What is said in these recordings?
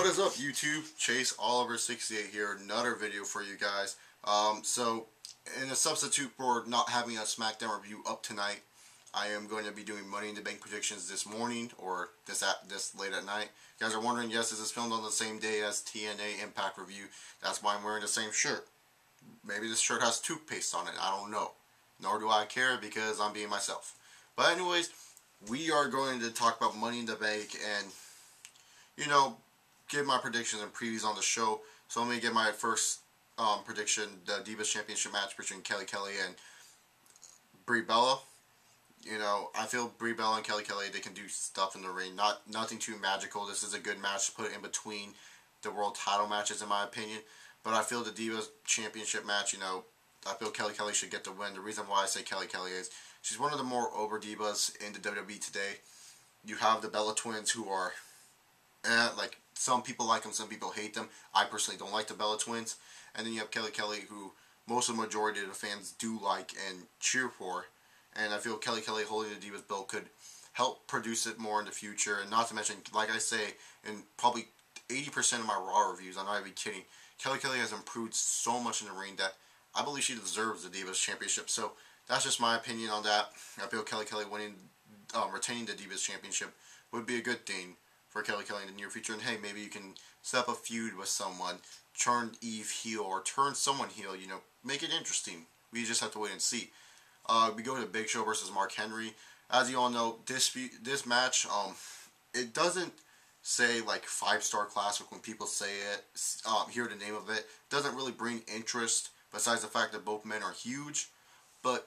What is up, YouTube? Chase Oliver 68 here, another video for you guys. So in a substitute for not having a SmackDown review up tonight, I am going to be doing Money in the Bank predictions this morning, or this late at night. You guys are wondering, yes, this is filmed on the same day as TNA Impact review. That's why I'm wearing the same shirt. Maybe this shirt has toothpaste on it, I don't know. Nor do I care, because I'm being myself. But anyways, we are going to talk about Money in the Bank and, you know, give my predictions and previews on the show. So let me get my first prediction, the Divas Championship match between Kelly Kelly and Brie Bella. You know, I feel Brie Bella and Kelly Kelly, they can do stuff in the ring. Nothing too magical. This is a good match to put in between the world title matches, in my opinion. But I feel the Divas Championship match, you know, I feel Kelly Kelly should get the win. The reason why I say Kelly Kelly is she's one of the more over divas in the WWE today. You have the Bella Twins, who are, like, some people like them, some people hate them. I personally don't like the Bella Twins. And then you have Kelly Kelly, who most of the majority of the fans do like and cheer for. And I feel Kelly Kelly holding the Divas belt could help produce it more in the future. And not to mention, like I say, in probably 80% of my Raw reviews, I'm not even kidding, Kelly Kelly has improved so much in the ring that I believe she deserves the Divas Championship. So that's just my opinion on that. I feel Kelly Kelly retaining the Divas Championship would be a good thing for Kelly Kelly in the near future. And hey, maybe you can set up a feud with someone, turn Eve heel, or turn someone heel, you know, make it interesting. We just have to wait and see. We go to Big Show versus Mark Henry. As you all know, this match, it doesn't say like 5-star classic when people say it, hear the name of it. It doesn't really bring interest, besides the fact that both men are huge. But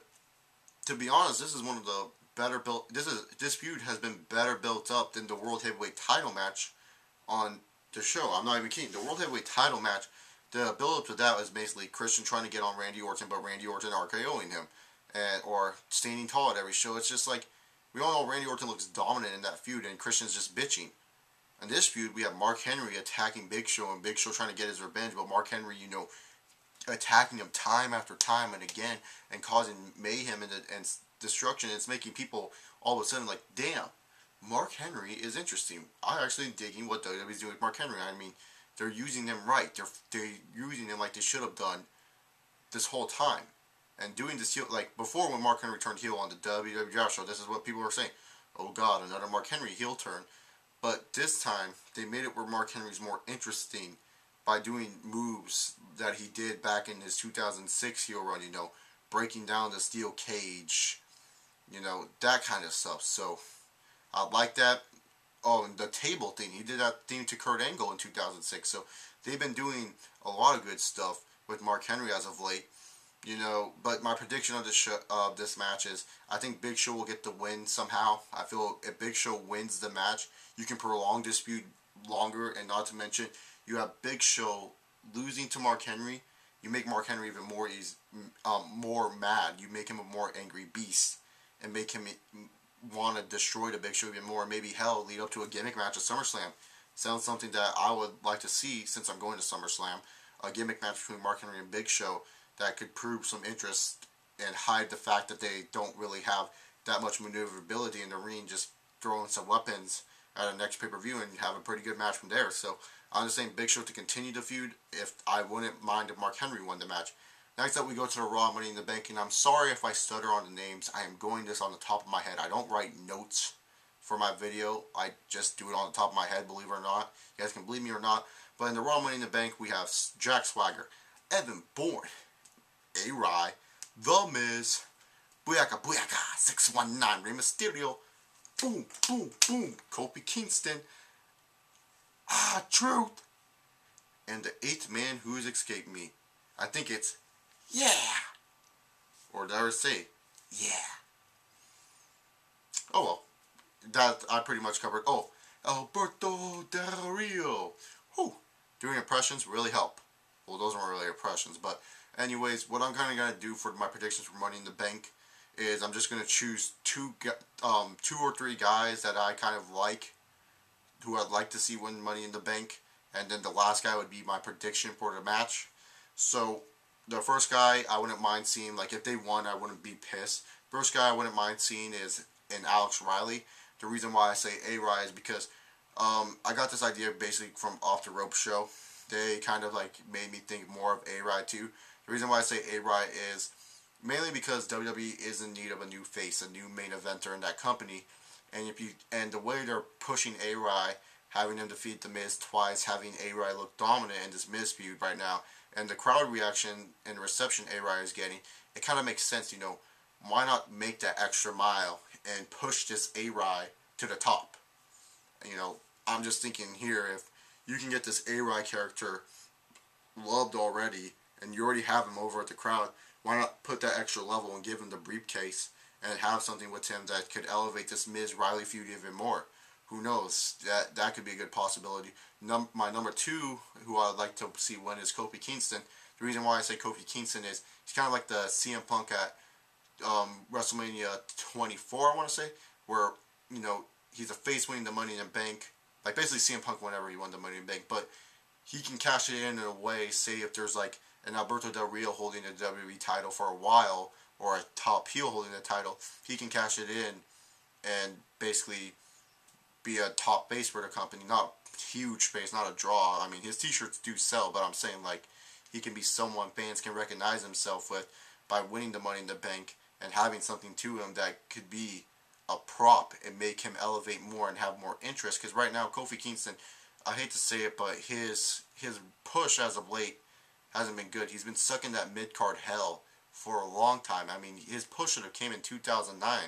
to be honest, this is one of the better built. This feud has been better built up than the World Heavyweight Title match on the show. I'm not even kidding. The World Heavyweight Title match, the build up to that was basically Christian trying to get on Randy Orton, but Randy Orton RKOing him, or standing tall at every show. It's just like, we all know Randy Orton looks dominant in that feud, and Christian's just bitching. In this feud, we have Mark Henry attacking Big Show, and Big Show trying to get his revenge, but Mark Henry, you know, attacking him time after time and again, and causing mayhem and destruction. It's making people all of a sudden like, damn, Mark Henry is interesting. I'm actually digging what WWE is doing with Mark Henry. I mean, they're using him right. They're using him like they should have done this whole time. And doing this heel, like before when Mark Henry turned heel on the WWE Draft Show, this is what people were saying. Oh God, another Mark Henry heel turn. But this time, they made it where Mark Henry's more interesting by doing moves that he did back in his 2006 heel run, you know, breaking down the steel cage, you know, that kind of stuff. So I like that. Oh, and the table thing, he did that theme to Kurt Angle in 2006. So they've been doing a lot of good stuff with Mark Henry as of late, you know. But my prediction of this match is, I think Big Show will get the win somehow. I feel if Big Show wins the match, you can prolong this feud longer, and not to mention, you have Big Show losing to Mark Henry. You make Mark Henry even more mad. You make him a more angry beast, and make him want to destroy the Big Show even more. Maybe hell, lead up to a gimmick match at SummerSlam. Sounds something that I would like to see, since I'm going to SummerSlam. A gimmick match between Mark Henry and Big Show that could prove some interest and hide the fact that they don't really have that much maneuverability in the ring, just throwing some weapons at a next pay-per-view and have a pretty good match from there. So I'm just saying Big Show to continue the feud. If I wouldn't mind if Mark Henry won the match. Next up, we go to the Raw Money in the Bank, and I'm sorry if I stutter on the names. I am going this on the top of my head. I don't write notes for my video. I just do it on the top of my head, believe it or not. You guys can believe me or not. But in the Raw Money in the Bank, we have Jack Swagger, Evan Bourne, A-Rye, The Miz, Booyaka Booyaka, 619, Rey Mysterio, Boom Boom Boom, Kofi Kingston, Truth, and the 8th man who has escaped me. I think it's Yeah, or did I say Yeah? Oh well, that I pretty much covered. Oh, Alberto Del Rio. Whew. Doing impressions really help. Well, those weren't really impressions, but anyways, what I'm kind of gonna do for my predictions for Money in the Bank is I'm just gonna choose two or three guys that I kind of like, who I'd like to see win Money in the Bank, and then the last guy would be my prediction for the match. So the first guy I wouldn't mind seeing, like if they won, I wouldn't be pissed. First guy I wouldn't mind seeing is Alex Riley. The reason why I say A-Rye is because I got this idea basically from Off the Rope show. They kind of like made me think more of A-Rod too. The reason why I say A-Rod is mainly because WWE is in need of a new face, a new main eventer in that company, and the way they're pushing A-Rod, having him defeat The Miz twice, having A-Rod look dominant in this Miz feud right now, and the crowd reaction and reception A-Rod is getting, it kind of makes sense. Why not make that extra mile and push this A-Rod to the top? You know, I'm just thinking here, if you can get this A-Rod character loved already, and you already have him over at the crowd, why not put that extra level and give him the briefcase and have something with him that could elevate this Miz Riley feud even more? Who knows? That could be a good possibility. My number two, who I'd like to see win, is Kofi Kingston. The reason why I say Kofi Kingston is he's kind of like the CM Punk at WrestleMania 24, I want to say, where, he's a face winning the Money in the Bank. Like, basically CM Punk whenever he won the Money in the Bank. But he can cash it in a way, say if there's like an Alberto Del Rio holding the WWE title for a while, or a top heel holding the title, he can cash it in and basically be a top base for the company. Not huge base, not a draw. I mean, his t-shirts do sell, but I'm saying, like, he can be someone fans can recognize himself with by winning the Money in the Bank and having something to him that could be a prop and make him elevate more and have more interest. Because right now, Kofi Kingston, I hate to say it, but his push as of late hasn't been good. He's been stuck in that mid-card hell for a long time. I mean, his push should have came in 2009,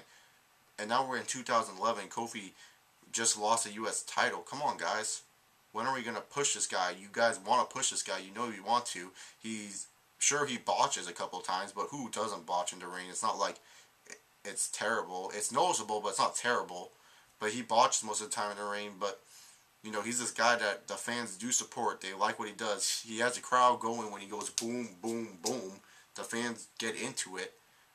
and now we're in 2011. Kofi just lost a U.S. title. Come on, guys. When are we going to push this guy? You guys want to push this guy. You know you want to. He's sure he botches a couple times, but who doesn't botch in the ring? It's not like it's terrible. It's noticeable, but it's not terrible. But he botches most of the time in the ring. But, he's this guy that the fans do support. They like what he does. He has a crowd going when he goes boom, boom, boom. The fans get into it.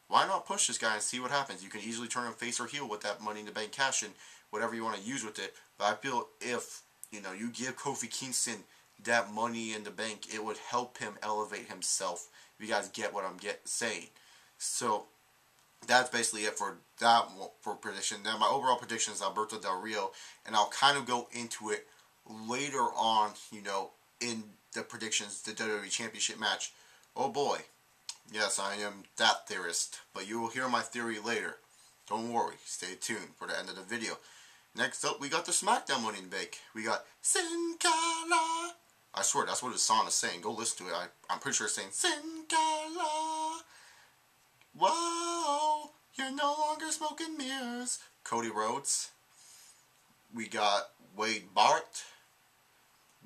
Why not push this guy and see what happens? You can easily turn him face or heel with that Money in the Bank cash and whatever you want to use with it. But I feel if, you give Kofi Kingston that Money in the Bank, it would help him elevate himself. If you guys get what I'm saying. So that's basically it for that for prediction. Now my overall prediction is Alberto Del Rio, and I'll kind of go into it later on, in the predictions, the WWE Championship match. Oh boy. Yes, I am that theorist, but you will hear my theory later. Don't worry, stay tuned for the end of the video. Next up, we got the SmackDown Money in the Bank. We got Sin Cara. I swear, that's what his song is saying. Go listen to it. I'm pretty sure it's saying Sin Cara. Whoa, you're no longer smoking mirrors. Cody Rhodes. We got Wade Barrett.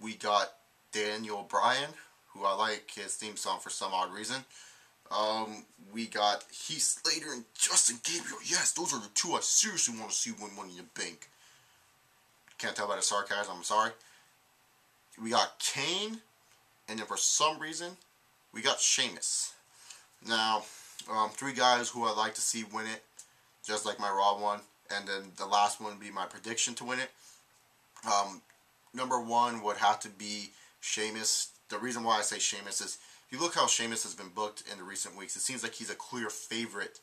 We got Daniel Bryan, who I like his theme song for some odd reason. We got Heath Slater and Justin Gabriel. Yes, those are the two I seriously want to see win Money in the Bank. Can't tell by the sarcasm, I'm sorry. We got Kane, and then for some reason, we got Sheamus. Now, three guys who I'd like to see win it, just like my Raw one, and then the last one would be my prediction to win it. Number one would have to be Sheamus. The reason why I say Sheamus is, if you look how Sheamus has been booked in the recent weeks, it seems like he's a clear favorite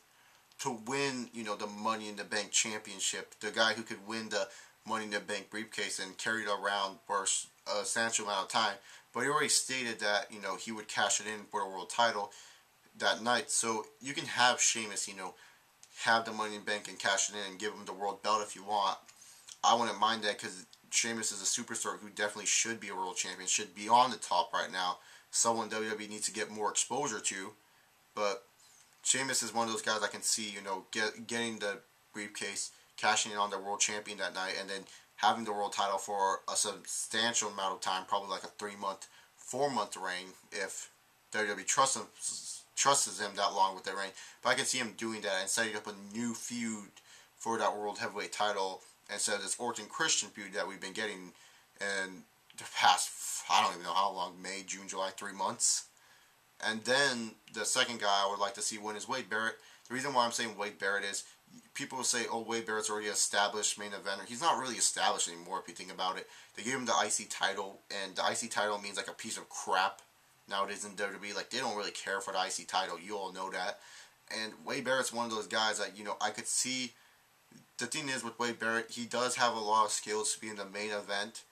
to win, the Money in the Bank championship. The guy who could win the Money in the Bank briefcase and carry it around for a substantial amount of time. But he already stated that, he would cash it in for the world title that night. So you can have Sheamus, have the Money in the Bank and cash it in and give him the world belt if you want. I wouldn't mind that because Sheamus is a superstar who definitely should be a world champion, should be on the top right now. Someone WWE needs to get more exposure to. But Sheamus is one of those guys I can see, getting the briefcase, cashing in on the world champion that night, and then having the world title for a substantial amount of time, probably like a 3-month, 4-month reign, if WWE trusts him that long with that reign. But I can see him doing that and setting up a new feud for that World Heavyweight title instead of this Orton Christian feud that we've been getting in the past, I don't even know how long, May, June, July, 3 months. And then the second guy I would like to see win is Wade Barrett. The reason why I'm saying Wade Barrett is, people will say, oh, Wade Barrett's already an established main eventer. He's not really established anymore if you think about it. They gave him the IC title, and the IC title means like a piece of crap nowadays in WWE. Like, they don't really care for the IC title. You all know that. And Wade Barrett's one of those guys that, I could see the thing is with Wade Barrett, he does have a lot of skills to be in the main event,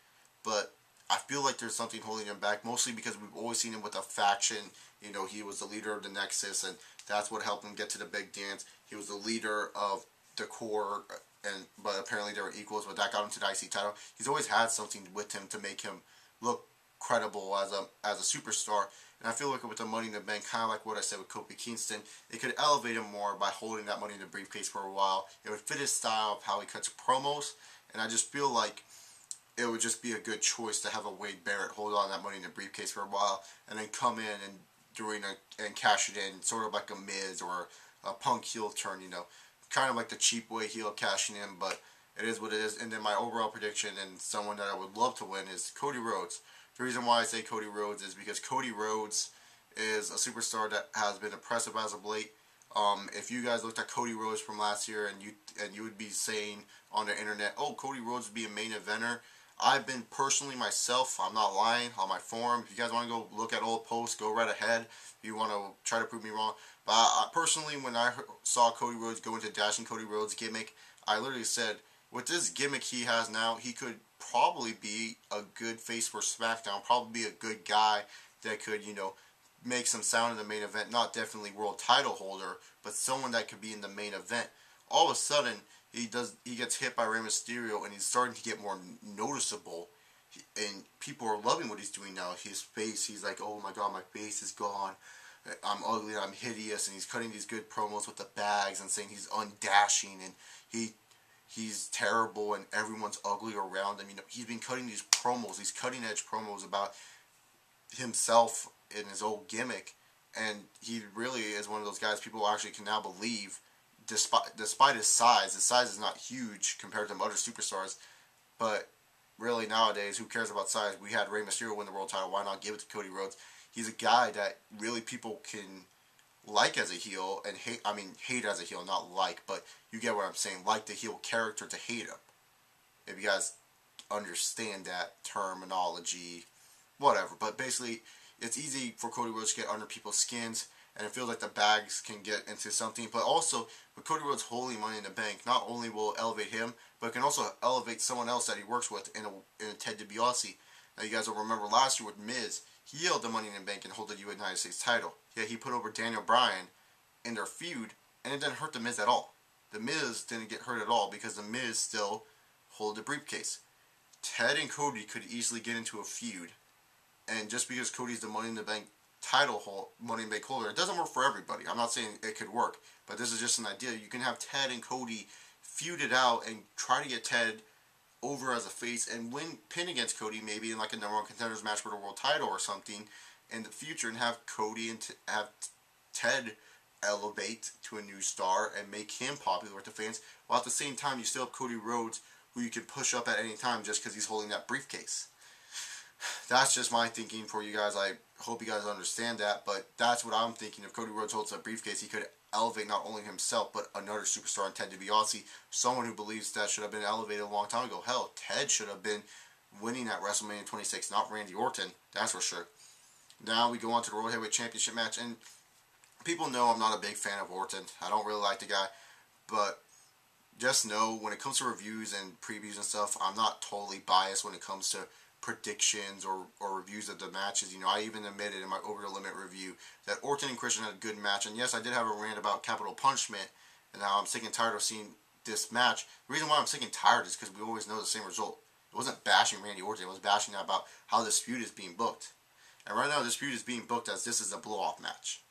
but I feel like there's something holding him back, mostly because we've always seen him with a faction. You know, he was the leader of the Nexus, and that's what helped him get to the big dance. He was the leader of the core, but apparently they were equals, but that got him to the IC title. He's always had something with him to make him look credible as a superstar. And I feel like with the Money in the Bank, kind of like what I said with Kofi Kingston, it could elevate him more by holding that Money in the briefcase for a while. It would fit his style of how he cuts promos, and I just feel like it would just be a good choice to have a Wade Barrett hold on that Money in the briefcase for a while, and then come in and cash it in, sort of like a Miz or a Punk heel turn, you know, kind of like the cheap way heel cashing in, but it is what it is. And then my overall prediction, and someone that I would love to win, is Cody Rhodes. The reason why I say Cody Rhodes is because Cody Rhodes is a superstar that has been impressive as of late. If you guys looked at Cody Rhodes from last year, and you would be saying on the internet, "Oh, Cody Rhodes would be a main eventer." I've been personally myself, I'm not lying, on my forum. If you guys want to go look at old posts, go right ahead. If you want to try to prove me wrong. But personally, when I saw Cody Rhodes go into Dashing Cody Rhodes gimmick, I literally said, with this gimmick he has now, he could probably be a good face for SmackDown. Probably be a good guy that could, you know, make some sound in the main event. Not definitely world title holder, but someone that could be in the main event. All of a sudden, he gets hit by Rey Mysterio, and he's starting to get more noticeable, and people are loving what he's doing now. His face, he's like, "Oh my god, my face is gone. I'm ugly, I'm hideous," and he's cutting these good promos with the bags and saying he's undashing and he's terrible and everyone's ugly around him. You know, he's been cutting these promos, these cutting edge promos about himself and his old gimmick, and he really is one of those guys people actually can now believe. Despite his size is not huge compared to other superstars, but really nowadays, who cares about size? We had Rey Mysterio win the world title, why not give it to Cody Rhodes? He's a guy that really people can like as a heel and hate as a heel, not like, but you get what I'm saying, like the heel character to hate him. If you guys understand that terminology, whatever, but basically, it's easy for Cody Rhodes to get under people's skins, and it feels like the bags can get into something. But also, with Cody Rhodes holding Money in the Bank, not only will it elevate him, but it can also elevate someone else that he works with in a Ted DiBiase. Now, you guys will remember last year with Miz, he held the Money in the Bank and held the United States title. Yeah, he put over Daniel Bryan in their feud, and it didn't hurt the Miz at all. The Miz didn't get hurt at all because the Miz still hold the briefcase. Ted and Cody could easily get into a feud, and just because Cody's the Money in the Bank Money in the Bank holder, it doesn't work for everybody. I'm not saying it could work, but this is just an idea. You can have Ted and Cody feud it out and try to get Ted over as a face and pin against Cody, maybe in like a number one contenders match for the world title or something in the future, and have Cody and have Ted elevate to a new star and make him popular with the fans, while at the same time you still have Cody Rhodes, who you can push up at any time just because he's holding that briefcase. That's just my thinking for you guys. I hope you guys understand that, but that's what I'm thinking. If Cody Rhodes holds that briefcase, he could elevate not only himself, but another superstar in Ted DiBiase, someone who believes that should have been elevated a long time ago. Hell, Ted should have been winning at WrestleMania 26, not Randy Orton, that's for sure. Now we go on to the World Heavyweight Championship match, and people know I'm not a big fan of Orton. I don't really like the guy, but just know when it comes to reviews and previews and stuff, I'm not totally biased when it comes to predictions or reviews of the matches. You know, I even admitted in my Over the Limit review that Orton and Christian had a good match, and yes, I did have a rant about Capital Punishment, and now I'm sick and tired of seeing this match. The reason why I'm sick and tired is because we always know the same result. It wasn't bashing Randy Orton, it was bashing about how this feud is being booked. And right now, this feud is being booked as this is a blow-off match.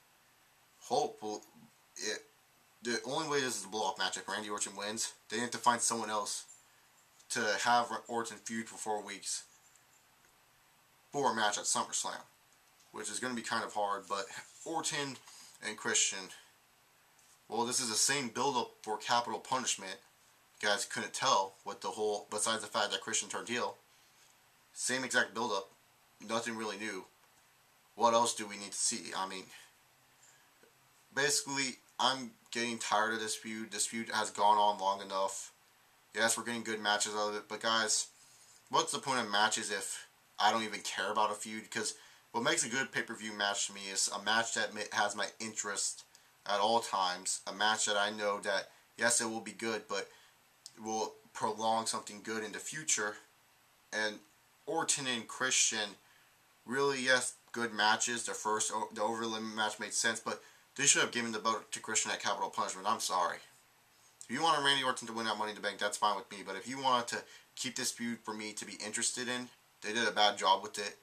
The only way this is a blow-off match, if Randy Orton wins, they have to find someone else to have Orton feud for 4 weeks for a match at SummerSlam, which is going to be kind of hard. But Orton and Christian, well, this is the same build-up for Capital Punishment. You guys couldn't tell what the whole, besides the fact that Christian turned heel. Same exact build-up, nothing really new. What else do we need to see? I mean, basically, I'm getting tired of this feud. This feud has gone on long enough. Yes, we're getting good matches out of it, but guys, what's the point of matches if I don't even care about a feud? Because what makes a good pay-per-view match to me is a match that has my interest at all times. A match that I know that, yes, it will be good, but will prolong something good in the future. And Orton and Christian, really, yes, good matches. The over limit match made sense, but they should have given the belt to Christian at Capital Punishment. I'm sorry. If you wanted Randy Orton to win that Money in the Bank, that's fine with me. But if you wanted to keep this feud for me to be interested in, they did a bad job with it.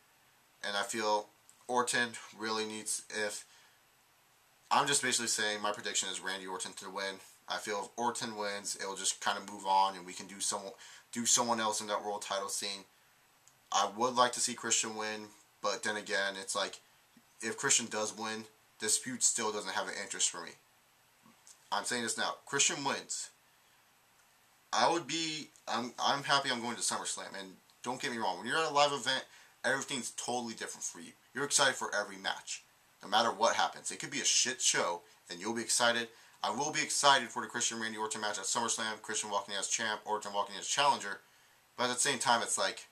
And I feel Orton really needs, if I'm just basically saying my prediction is Randy Orton to win. I feel if Orton wins, it'll just kind of move on and we can do someone else in that world title scene. I would like to see Christian win, but then again, it's like, if Christian does win, this feud still doesn't have an interest for me. I'm saying this now. Christian wins. I'm happy I'm going to SummerSlam, and don't get me wrong, when you're at a live event, everything's totally different for you. You're excited for every match, no matter what happens. It could be a shit show, and you'll be excited. I will be excited for the Christian Randy Orton match at SummerSlam, Christian walking in as champ, Orton walking in as challenger, but at the same time, it's like,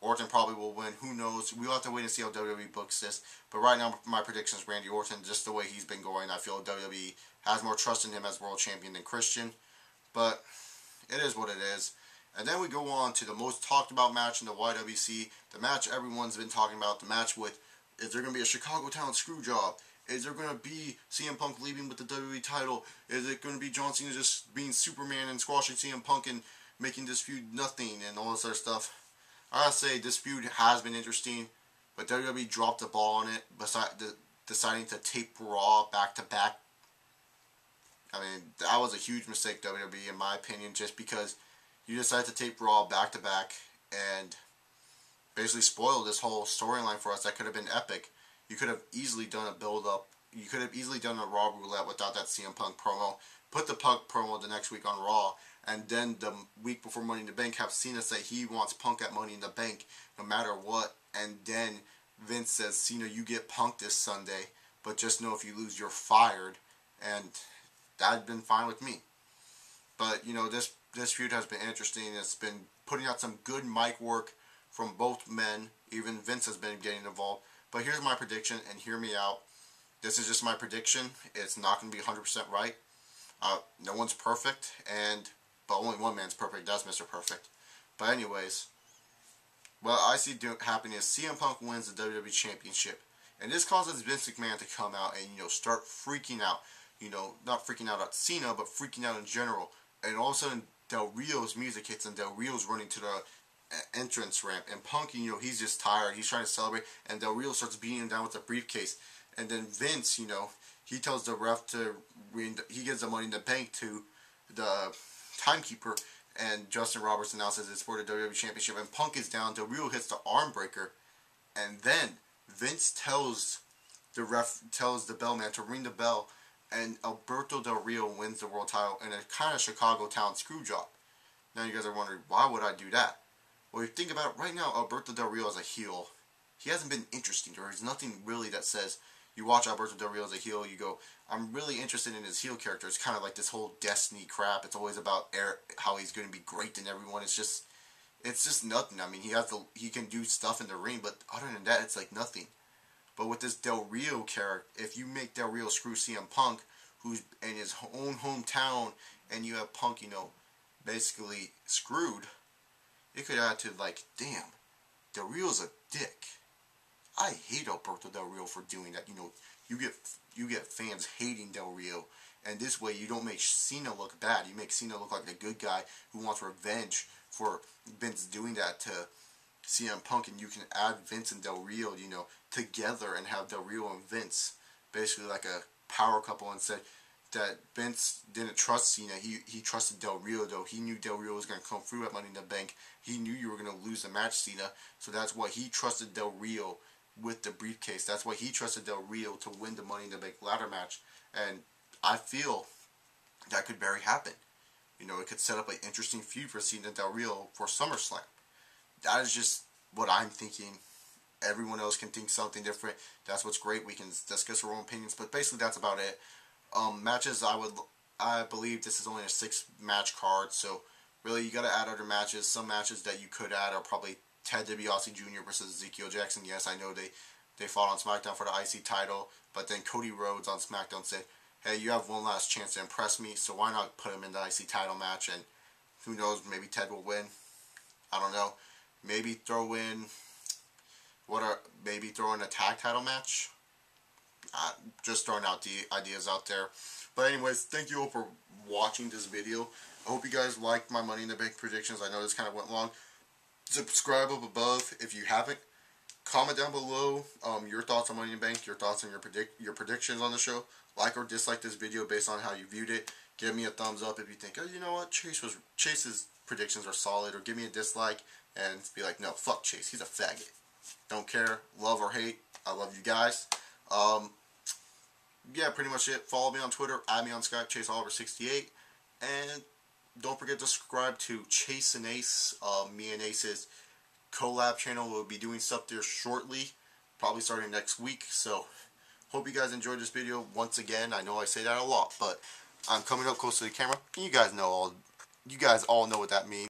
Orton probably will win. Who knows? We'll have to wait and see how WWE books this. But right now, my prediction is Randy Orton. Just the way he's been going, I feel WWE has more trust in him as world champion than Christian. But it is what it is. And then we go on to the most talked about match in the YWC. The match everyone's been talking about. The match with, is there going to be a Chicago Town screw job? Is there going to be CM Punk leaving with the WWE title? Is it going to be John Cena just being Superman and squashing CM Punk and making this feud nothing and all this other stuff? I gotta say, this feud has been interesting, but WWE dropped the ball on it, deciding to tape Raw back-to-back. I mean, that was a huge mistake, WWE, in my opinion, just because you decided to tape Raw back-to-back and basically spoil this whole storyline for us that could have been epic. You could have easily done a build-up. You could have easily done a Raw roulette without that CM Punk promo. Put the Punk promo the next week on Raw. And then the week before Money in the Bank, have Cena say he wants Punk at Money in the Bank no matter what. And then Vince says, Cena, you get Punk this Sunday, but just know if you lose, you're fired. And that had been fine with me. But, you know, this feud has been interesting. It's been putting out some good mic work from both men. Even Vince has been getting involved. But here's my prediction, and hear me out. This is just my prediction. It's not going to be 100% right. No one's perfect, but only one man's perfect. That's Mr. Perfect. But anyways, what I see happening is CM Punk wins the WWE Championship. And this causes Vince McMahon to come out and, you know, start freaking out. You know, not freaking out at Cena, but freaking out in general. And all of a sudden, Del Rio's music hits and Del Rio's running to the entrance ramp. And Punk, you know, he's just tired. He's trying to celebrate. And Del Rio starts beating him down with a briefcase. And then Vince, you know, he tells the ref he gives the Money in the Bank to the timekeeper, and Justin Roberts announces it's for the WWE Championship, and Punk is down. Del Rio hits the arm breaker, and then Vince tells the bellman to ring the bell, and Alberto Del Rio wins the world title in a kind of Chicago Town screw job. Now you guys are wondering, why would I do that? Well, you think about it, right now, Alberto Del Rio as a heel, he hasn't been interesting. There's nothing really that says, you watch Alberto Del Rio as a heel, you go, I'm really interested in his heel character. It's kind of like this whole Destiny crap. It's always about how he's going to be great than everyone. It's just nothing. I mean, he can do stuff in the ring, but other than that, it's like nothing. But with this Del Rio character, if you make Del Rio screw CM Punk, who's in his own hometown, and you have Punk, you know, basically screwed, it could add to like, damn, Del Rio's a dick. I hate Alberto Del Rio for doing that. You know, you get fans hating Del Rio, and this way you don't make Cena look bad. You make Cena look like the good guy who wants revenge for Vince doing that to CM Punk, and you can add Vince and Del Rio, you know, together and have Del Rio and Vince basically like a power couple, and said that Vince didn't trust Cena. He trusted Del Rio, though. He knew Del Rio was going to come through at Money in the Bank. He knew you were going to lose the match, Cena, so that's why he trusted Del Rio with the briefcase. That's why he trusted Del Rio to win the Money in the Bank ladder match. And I feel that could very happen. You know, it could set up an interesting feud for Cena and Del Rio for SummerSlam. That is just what I'm thinking. Everyone else can think something different. That's what's great. We can discuss our own opinions. But basically, that's about it. Matches, I believe this is only a 6-match card. So really, you got to add other matches. Some matches that you could add are probably Ted DiBiase Jr. versus Ezekiel Jackson. Yes, I know they fought on SmackDown for the IC title, but then Cody Rhodes on SmackDown said, hey, you have one last chance to impress me, so why not put him in the IC title match? And Who knows? Maybe Ted will win. I don't know. Maybe throw in maybe throw in a tag title match. Just throwing out the ideas out there. But anyways, thank you all for watching this video. I hope you guys liked my Money in the Bank predictions. I know this kind of went long. Subscribe up above if you haven't. Comment down below your thoughts on Money in the Bank, your thoughts on your predictions on the show. Like or dislike this video based on how you viewed it. Give me a thumbs up if you think, oh, you know what, Chase's predictions are solid, or give me a dislike and be like, no, fuck Chase, he's a faggot. Don't care, love or hate. I love you guys. Yeah, pretty much it. Follow me on Twitter, add me on Skype, ChaseOliver68, and don't forget to subscribe to Chase and Ace, me and Ace's collab channel. We'll be doing stuff there shortly, probably starting next week. So, hope you guys enjoyed this video. Once again, I know I say that a lot, but I'm coming up close to the camera. You guys all know what that means.